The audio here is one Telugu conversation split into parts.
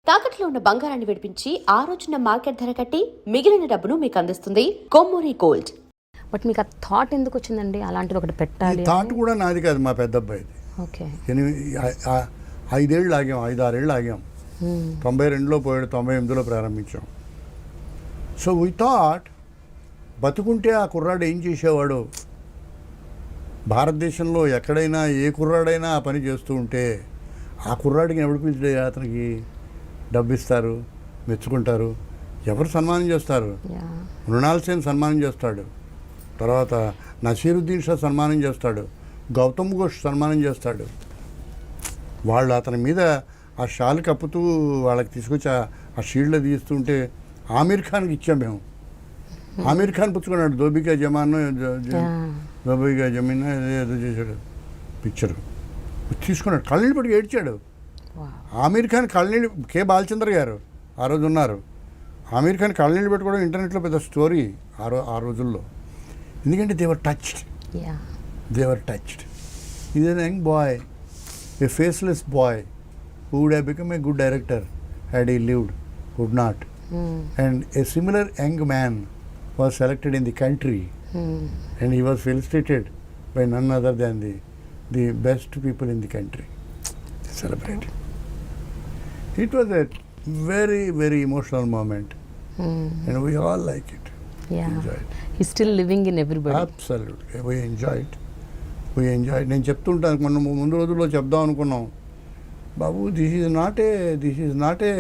తాకట్లో ఉన్న బంగారాన్ని విడిపించి ఆ రోజున మార్కెట్ ధర కట్టి మిగిలిన డబ్బును మీకు అందిస్తుంది కొమ్మూరి గోల్డ్. బట్ మీకు ఆ థాట్ ఎందుకు వచ్చిందండి అలాంటిది ఒకటి పెట్టాలి? థాట్ కూడా నాది కాదు, మా పెద్ద అబ్బాయిది. ఓకే, 5 ఏళ్ళు ఆగాం, 5-6 ఏళ్ళు ఆగాం. 92లో పోయాడు, 98లో ప్రారంభించాం. సో వీ థాట్ బతుకుంటే ఆ కుర్రాడు ఏం చేసేవాడు, భారతదేశంలో ఎక్కడైనా ఏ కుర్రాడైనా ఆ పని చేస్తూ ఉంటే ఆ కుర్రాడికి ఎవడు పిలిచే అతనికి డబ్బు ఇస్తారు, మెచ్చుకుంటారు, ఎవరు సన్మానం చేస్తారు. మృణాల్ సేన్ సన్మానం చేస్తాడు, తర్వాత నసీరుద్దీన్ షా సన్మానం చేస్తాడు, గౌతమ్ ఘోష్ సన్మానం చేస్తాడు. వాళ్ళు అతని మీద ఆ షాల్ కప్పుతూ వాళ్ళకి తీసుకొచ్చి ఆ షీల్డ్ తీస్తుంటే ఆమీర్ ఖాన్కి ఇచ్చాం మేము. ఆమీర్ ఖాన్ పుచ్చుకున్నాడు, దోబికా జమాన్, దోబికా జమీన్ ఏదో చేశాడు పిక్చర్, తీసుకున్నాడు, కళ్ళనీళ్ళు పట్టుకు ఏడ్చాడు. ఆమీర్ ఖాన్ కళ్ళనీళ్ళు, కే బాలచంద్ర గారు ఆ రోజు ఉన్నారు, ఆమీర్ ఖాన్ కళ్ళనీళ్ళు పెట్టుకోవడం ఇంటర్నెట్లో పెద్ద స్టోరీ ఆ రోజుల్లో. ఎందుకంటే దేవర్ touched. Is an young boy, a faceless boy who would have become a good director had he lived, would not. And a similar young man was selected in the country, and he was felicitated by none other than the best people in the country. Celebrated. It was a very, very emotional moment, and we all like it. Enjoyed. He's still living in everybody. Absolutely, we enjoyed. నేను చెప్తుంటాను, మొన్న ముందు రోజుల్లో చెప్దాం అనుకున్నాం, బాబు this is not a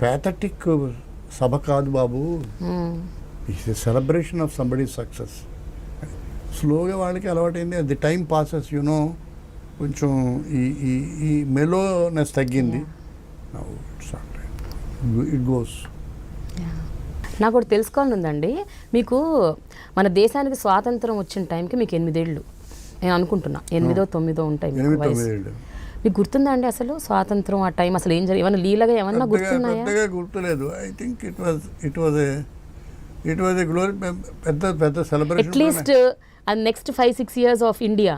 pathetic సభ కాదు బాబు, it's a celebration of somebody success. స్లోగా వాళ్ళకి అలవాటైంది, ది టైం పాసెస్, యూనో, కొంచెం ఈ మెలోనెస్ తగ్గింది. It goes. నాకు ఒకటి తెలుసుకోవాలని ఉందండి, మీకు మన దేశానికి స్వాతంత్రం వచ్చిన టైంకి మీకు 8 ఏళ్ళు నేను అనుకుంటున్నా, 8, 9 ఉంటాయి మీకు. మీకు గుర్తుందా అండి అసలు స్వాతంత్రం ఆ టైం అసలు ఏం జరిగింది, ఏమన్నా లీలగా ఏమన్నా గుర్తున్నాయా? పెద్దగా గుర్తులేదు. I think it was a glory, పెద్ద సెలబ్రేషన్. అట్లీస్ట్ అది నెక్స్ట్ 5-6 ఇయర్స్ ఆఫ్ ఇండియా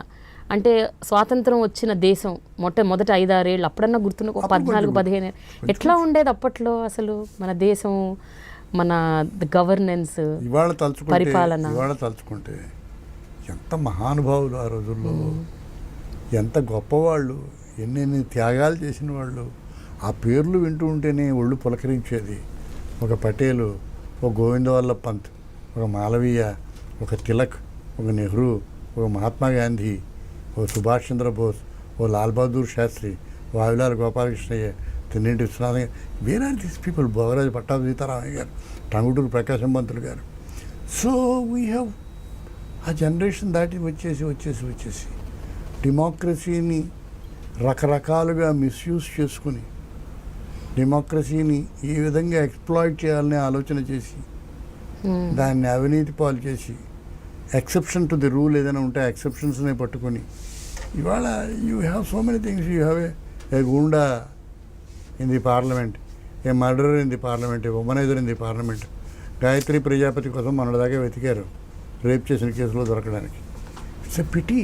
అంటే స్వాతంత్రం వచ్చిన దేశం మొదట 5-6 ఏళ్ళు అప్పుడన్నా గుర్తున్న, 14-15 ఎట్లా ఉండేది అప్పట్లో అసలు మన దేశం, మన గవర్నెన్స్, పరిపాలన? ఇవాళ తలుచుకుంటే ఎంత మహానుభావులు ఆ రోజుల్లో, ఎంత గొప్పవాళ్ళు, ఎన్నెన్ని త్యాగాలు చేసిన వాళ్ళు. ఆ పేర్లు వింటూ ఉంటేనే ఒళ్ళు పులకరించేది. ఒక పటేలు, ఒక గోవిందవల్లభ్ పంత్, ఒక మాలవీయ, ఒక తిలక్, ఒక నెహ్రూ, ఒక మహాత్మా గాంధీ, ఒక సుభాష్ చంద్రబోస్, ఓ Lal Bahadur Sastry, Vayulala Gopalakrishnayya, Tenneti Viswanath garu, where are these people, Bhogaraju Pattabhi Sitaramayya garu, Tanguturu Prakasam Pantulu garu. So we have a generation దాటి వచ్చేసి డెమోక్రసీని రకరకాలుగా మిస్యూజ్ చేసుకుని, డెమోక్రసీని ఏ విధంగా ఎక్స్ప్లాయిట్ చేయాలనే ఆలోచన చేసి, దాన్ని అవినీతి పాలు చేసి, ఎక్సెప్షన్ టు ది రూల్ ఏదైనా ఉంటే ఎక్సెప్షన్స్నే పట్టుకొని, ఇవాళ you have so many things. You have a goonda in the parliament, a murderer in the parliament, a womaniser in the parliament. Gayatri Prajapati కోసం మొన్నటిదాకా వెతికారు రేప్ చేసిన కేసులో దొరకడానికి. It's a pity.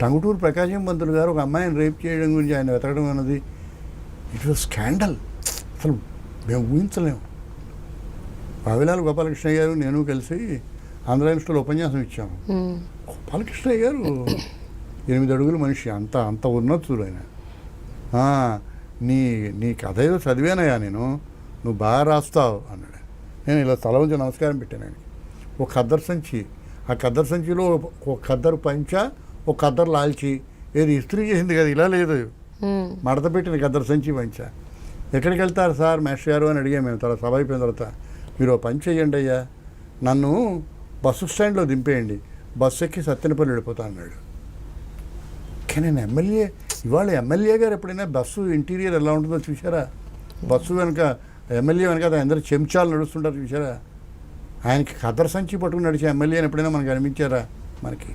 Tanguturi Prakasam Pantulu garu ఒక అమ్మాయిని రేప్ చేయడం గురించి ఆయన వెతకడం అన్నది, ఇట్ వాజ్ స్కాండల్. అసలు మేము ఊహించలేము. వావిలాల గోపాలకృష్ణయ్య గారు నేను కలిసి ఆంధ్ర యూనివర్సిటీలో ఉపన్యాసం ఇచ్చాము. గోపాలకృష్ణయ్య గారు 8 అడుగుల మనిషి, అంత ఉన్నతుడు ఆయన. నీ కథ ఏదో చదివానయ్యా నేను, నువ్వు బాగా రాస్తావు అన్నాడు. నేను ఇలా తల వంచి నమస్కారం పెట్టాను ఆయనకి. ఒక ఖద్దరు సంచి, ఆ ఖద్దరు సంచిలో ఒక ఖద్దరు పంచ, ఒక ఖద్దరు లాల్చి, ఏది ఇస్త్రీ చేసింది కదా, ఇలా లేదు, మడత పెట్టిన ఖద్దరు సంచి పంచ. ఎక్కడికి వెళ్తారు సార్ మాస్టర్ గారు అని అడిగాము మేము. తర్వాత సభ అయిపోయిన తర్వాత, మీరు పంచ చేయండి అయ్యా, నన్ను బస్సు స్టాండ్లో దింపేయండి, బస్సు ఎక్కి సత్తెనపల్లి వెళ్ళిపోతా అన్నాడు. కానీ నేను ఎమ్మెల్యే, ఇవాళ ఎమ్మెల్యే గారు ఎప్పుడైనా బస్సు ఇంటీరియర్ ఎలా ఉంటుందో చూసారా? బస్సు వెనక ఎమ్మెల్యే వెనక అందరూ చెంచాలు నడుస్తుంటారు చూసారా? ఆయనకి ఖద్దరు సంచి పట్టుకుని నడిచే ఎమ్మెల్యేని ఎప్పుడైనా మనకు అనిపించారా? మనకి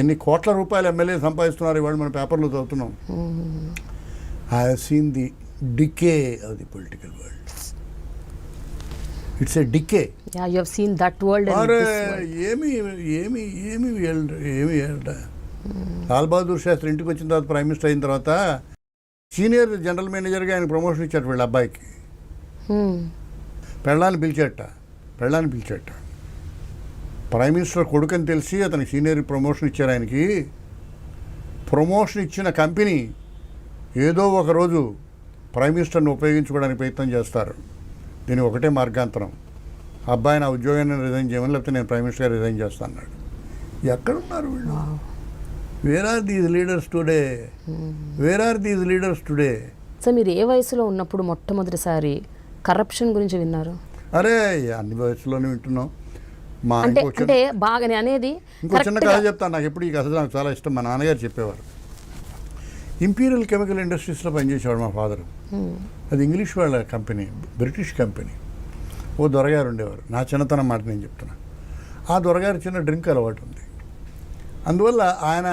ఎన్ని కోట్ల రూపాయలు ఎమ్మెల్యే సంపాదిస్తున్నారు ఇవాళ మన పేపర్లో చదువుతున్నాం. I have seen the decay of the political world. It's a decay. Yeah, you have seen that world and this world. ఏమి లాల్ బహదూర్ శాస్త్రి ఇంటికి వచ్చిన తర్వాత, ప్రైమ్ మినిస్టర్ అయిన తర్వాత సీనియర్ జనరల్ మేనేజర్గా ఆయన ప్రమోషన్ ఇచ్చారు వీళ్ళ అబ్బాయికి. Hmm. పెళ్ళాన్ని పిలిచేట ప్రైమ్ మినిస్టర్ కొడుకని తెలిసి అతనికి సీనియర్ ప్రమోషన్ ఇచ్చారు. ఆయనకి ప్రమోషన్ ఇచ్చిన కంపెనీ ఏదో ఒక రోజు ప్రైమ్ మినిస్టర్ని ఉపయోగించుకోవడానికి ప్రయత్నం చేస్తారు. దీని ఒకటే మార్గాంతరం, అబ్బాయి నా ఉద్యోగాన్ని రిజైన్ చేయమని, లేకపోతే నేను ప్రైమ్ మినిస్టర్గా రిజైన్ చేస్తాను అన్నాడు. ఎక్కడున్నారు వీళ్ళు? Where are these leaders today? So మీరు ఏ వయసులో ఉన్నప్పుడు మొట్టమొదటిసారి కరప్షన్ గురించి విన్నారు? అరే అన్ని వయసులోనే వింటున్నాం. మా అంటే అంటే బాగా నేను అనేది ఇంకో చిన్న కథ చెప్తాను. నాకు ఎప్పుడు ఈ కథ నాకు చాలా ఇష్టం. మా నాన్నగారు చెప్పేవారు. ఇంపీరియల్ కెమికల్ ఇండస్ట్రీస్లో పనిచేసేవాడు మా ఫాదరు. అది ఇంగ్లీష్ వాళ్ళ కంపెనీ, బ్రిటిష్ కంపెనీ. ఓ దొరగారు ఉండేవారు. నా చిన్నతనం మాట నేను చెప్తున్నా. ఆ దొరగారు చిన్న డ్రింక్ అలవాటు ఉంది. అందువల్ల ఆయన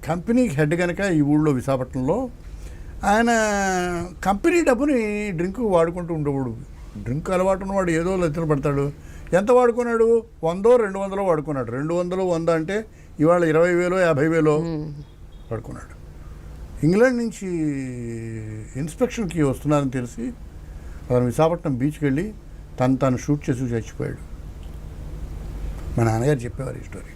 కంపెనీకి హెడ్ కనుక ఈ ఊళ్ళో విశాఖపట్నంలో ఆయన కంపెనీ డబ్బుని డ్రింక్ వాడుకుంటూ ఉండేవాడు. డ్రింక్ అలవాటు ఉన్నవాడు ఏదో లెక్కలు పడతాడు. ఎంత వాడుకున్నాడు? 100-200 వాడుకున్నాడు. 200-100 అంటే ఇవాళ 20,000-50,000 వాడుకున్నాడు. ఇంగ్లాండ్ నుంచి ఇన్స్పెక్షన్కి వస్తున్నారని తెలిసి అతను విశాఖపట్నం బీచ్కి వెళ్ళి తను షూట్ చేసి చచ్చిపోయాడు. మా నాన్నగారు చెప్పేవారు ఈ story.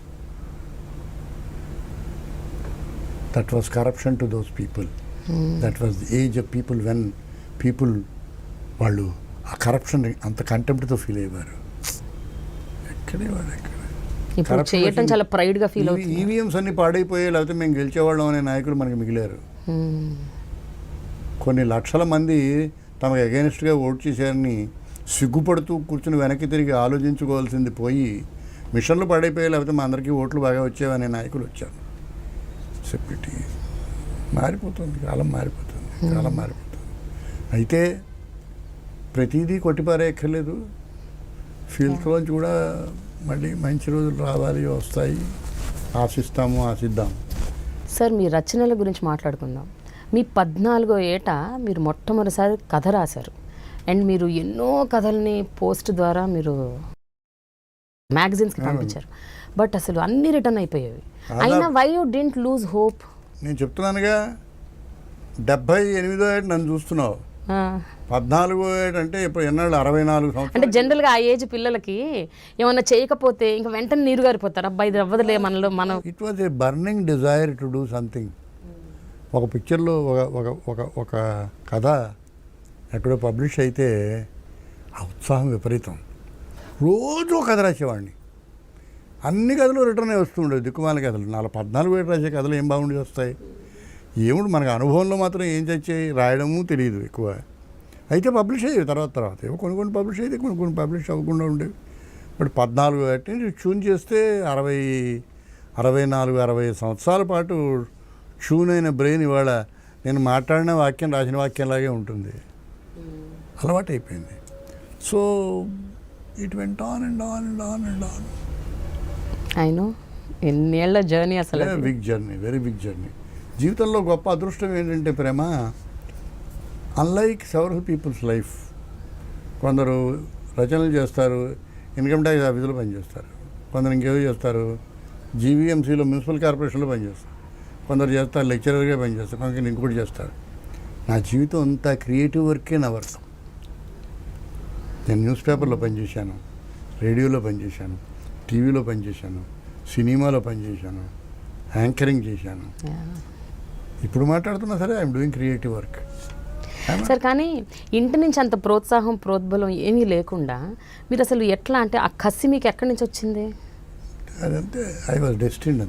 That was corruption to those people. That was the age of people when people వాళ్ళు ఆ కరప్షన్ అంత కంటెంప్ట్తో ఫీల్ అయ్యేవారు. ఎక్కడే వాడు ఎక్కడ ఇప్పుడు చేయటం చాలా ప్రైడ్గా ఫీల్ అవుతుంది. ఈవీఎంస్ అన్ని పాడైపోయాయి, లేకపోతే మేము గెలిచేవాళ్ళం అనే నాయకులు మనకి మిగిలారు. కొన్ని లక్షల మంది తమకు అగైనెస్ట్గా ఓటు చేశారని సిగ్గుపడుతూ కూర్చుని వెనక్కి తిరిగి ఆలోచించుకోవాల్సింది పోయి మిషన్లు పాడైపోయాయి, లేకపోతే మా అందరికీ ఓట్లు బాగా వచ్చేవనే నాయకులు వచ్చారు. సెక్యూరిటీ మారిపోతుంది, కాలం మారిపోతుంది. అయితే ప్రతిదీ కొట్టిపారేయక్కర్లేదు. ఫీల్డ్లోంచి కూడా మళ్ళీ మంచి రోజులు రావాలి, వస్తాయి, ఆశిద్దాం. సార్ మీ రచనల గురించి మాట్లాడుకుందాం. మీ 14వ ఏట మీరు మొట్టమొదటిసారి కథ రాశారు. అండ్ మీరు ఎన్నో కథల్ని పోస్ట్ ద్వారా మీరు మ్యాగజైన్స్కి పంపించారు. బట్ అసలు అన్నీ రిటర్న్ అయిపోయేవి. అయినా why you didn't lose hope? నేను చెప్తున్నానుగా, 78వ ఏట నన్ను చూస్తున్నావు, 14వ ఏట అంటే ఇప్పుడు ఎన్నాళ్ళు 64 సంవత్సరాలు. అంటే జనరల్గా ఆ ఏజ్ పిల్లలకి ఏమన్నా చేయకపోతే ఇంకా వెంటనే నీరు గారిపోతారు. అబ్బాయి ఇది అవ్వదులే మనలో మనం. It was a burning desire to do something. ఒక పిక్చర్లో ఒక కథ ఎక్కడో పబ్లిష్ అయితే ఆ ఉత్సాహం విపరీతం. రోజు ఒక కథ రాసేవాడిని. అన్ని కథలు రిటర్న్ వస్తుండేవి, దిక్కుమాల కథలు. 14 ఏట రాసే కథలు ఏం బాగుండి వస్తాయి? ఏముడు మనకు అనుభవంలో మాత్రం ఏం చచ్చాయి, రాయడము తెలియదు ఎక్కువ. అయితే పబ్లిష్ అయ్యేవి తర్వాత ఏవో కొన్ని పబ్లిష్ అయితే కొన్ని పబ్లిష్ అవ్వకుండా ఉండేవి. బట్ 14 అంటే ట్యూన్ చేస్తే 64-65 సంవత్సరాల పాటు ట్యూన్ అయిన బ్రెయిన్ ఇవాళ నేను మాట్లాడిన వాక్యం రాసిన వాక్యంలాగే ఉంటుంది. అలవాటు అయిపోయింది. So it went on and on and on and on. అయినో ఎన్నేళ్ల జర్నీ అసలు. Big journey, very big journey. జీవితంలో గొప్ప అదృష్టం ఏంటంటే ప్రేమ, అన్లైక్ సెవరల్ పీపుల్స్ లైఫ్. కొందరు రచనలు చేస్తారు, ఇన్కమ్ ట్యాక్స్ ఆఫీసులో పనిచేస్తారు. కొందరు ఇంకేదో చేస్తారు, జీవీఎంసీలో మున్సిపల్ కార్పొరేషన్లో పనిచేస్తారు. కొందరు చేస్తారు లెక్చరర్గా పనిచేస్తారు, కొందరు ఇంకోటి చేస్తారు. నా జీవితం అంతా క్రియేటివ్ వర్కే నా వర్క్. నేను న్యూస్ పేపర్లో పనిచేశాను, రేడియోలో పనిచేశాను, టీవీలో పనిచేశాను, సినిమాలో పనిచేశాను, యాంకరింగ్ చేశాను. ఇప్పుడు మాట్లాడుతున్నా సరే I'm doing creative work. Sir కానీ ఇంటి నుంచి అంత ప్రోద్బలం ఏమీ లేకుండా మీరు అసలు ఎట్లా, అంటే ఆ కసి మీకు ఎక్కడి నుంచి వచ్చింది? అదంతే, I was destined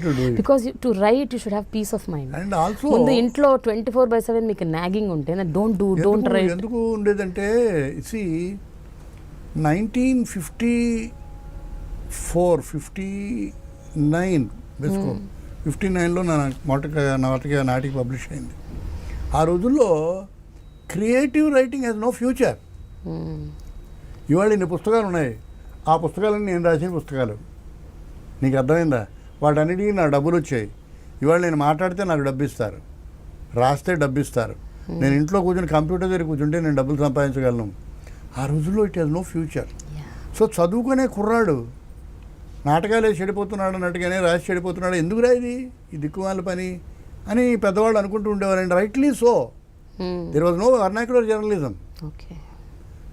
to do it. Because to right you should have piece of mind. And also ముందు ఇంట్లో 24/7 మీకు నాగింగ్ ఉంటే డోంట్ రైట్. ఎందుకు ఉండేదంటే, సి 1959 వేసుకో, 59లో నా నాటికి పబ్లిష్ అయింది. ఆ రోజుల్లో creative writing has no future. ఇవాళ ఇన్ని పుస్తకాలు ఉన్నాయి, ఆ పుస్తకాలన్నీ నేను రాసిన పుస్తకాలు. నీకు అర్థమైందా? వాటన్నిటికీ నా డబ్బులు వచ్చాయి. ఇవాళ నేను మాట్లాడితే నాకు డబ్బు ఇస్తారు, రాస్తే డబ్బు ఇస్తారు. నేను ఇంట్లో కూర్చొని కంప్యూటర్ దగ్గర కూర్చుంటే నేను డబ్బులు సంపాదించగలను. ఆ రోజుల్లో it has no future. So చదువుకునే కుర్రాడు నాటకాలే చెడిపోతున్నాడు అన్నట్టుగానే రాసి చెడిపోతున్నాడు. ఎందుకు రాయిది ఈ దిక్కుమాల పని? అని పెద్దవాళ్ళు అనుకుంటూ ఉండేవారండి. Rightly so. There was no vernacular journalism, okay.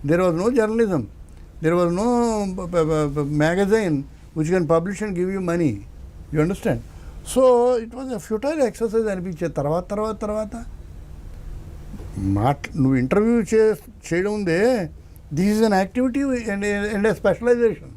there was no journalism, there was no magazine which can publish and give you money, you understand. So it was a futile exercise అనిపించేది. తర్వాత నువ్వు ఇంటర్వ్యూ చేయడం ఉందే, this is an activity and a specialisation.